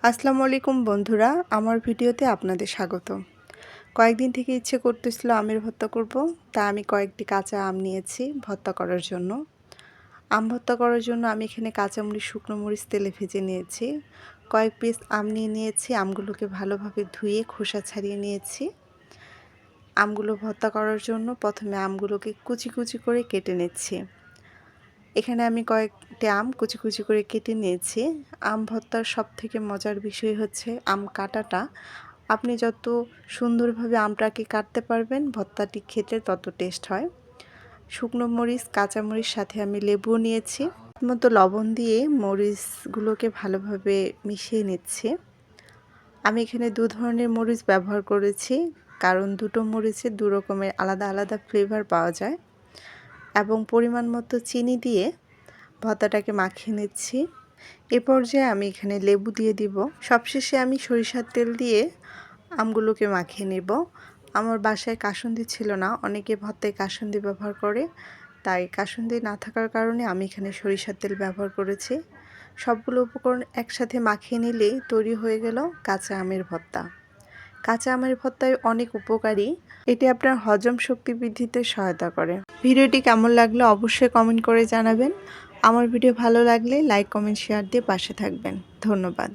আসসালামু আলাইকুম বন্ধুরা, আমার ভিডিওতে আপনাদের স্বাগত। কয়েকদিন থেকে ইচ্ছে করতেছিল আমের ভর্তা করব, তাই আমি কয়েকটি কাঁচা আম নিয়েছি ভর্তা করার জন্য। আম ভর্তা করার জন্য আমি এখানে কাঁচামরিচ, শুকনো মরিচ তেলে ভেজে নিয়েছি। কয়েক পিস আম নিয়েছি, আমগুলোকে ভালোভাবে ধুয়ে খোসা ছাড়িয়ে নিয়েছি। আমগুলো ভর্তা করার জন্য প্রথমে আমগুলোকে কুচি কুচি করে কেটে নিচ্ছি। এখানে আমি কয়েকটি আম কুচি কুচি করে কেটে নিয়েছি। আম ভর্তার সবথেকে মজার বিষয় হচ্ছে আম কাটাটা। আপনি যত সুন্দরভাবে আমটাকে কাটতে পারবেন, ভর্তাটি খেতে তত টেস্ট হয়। শুকনো মরিচ, কাঁচামরিচ সাথে আমি লেবু নিয়েছি। মতো লবণ দিয়ে মরিচগুলোকে ভালোভাবে মিশিয়ে নিচ্ছি। আমি এখানে দু ধরনের মরিচ ব্যবহার করেছি, কারণ দুটো মরিচে দু রকমের আলাদা আলাদা ফ্লেভার পাওয়া যায়। এবং পরিমাণ মতো চিনি দিয়ে ভর্তাটাকে মাখিয়ে নিচ্ছি। এ পর্যায়ে আমি এখানে লেবু দিয়ে দিব। সবশেষে আমি সরিষার তেল দিয়ে আমগুলোকে মাখিয়ে নেব। আমার বাসায় কাসুন্দি ছিল না, অনেকে ভর্তায় কাসুন্দি ব্যবহার করে, তাই কাসুন্দি না থাকার কারণে আমি এখানে সরিষার তেল ব্যবহার করেছি। সবগুলো উপকরণ একসাথে মাখিয়ে নিলেই তৈরি হয়ে গেল কাঁচা আমের ভর্তা। কাঁচা আমের ভর্তায় অনেক উপকারী, এটি আপনার হজম শক্তি বৃদ্ধিতে সহায়তা করে। ভিডিওটি কেমন লাগলো অবশ্যই কমেন্ট করে জানাবেন। আমার ভিডিও ভালো লাগলে লাইক, কমেন্ট, শেয়ার দিয়ে পাশে থাকবেন। ধন্যবাদ।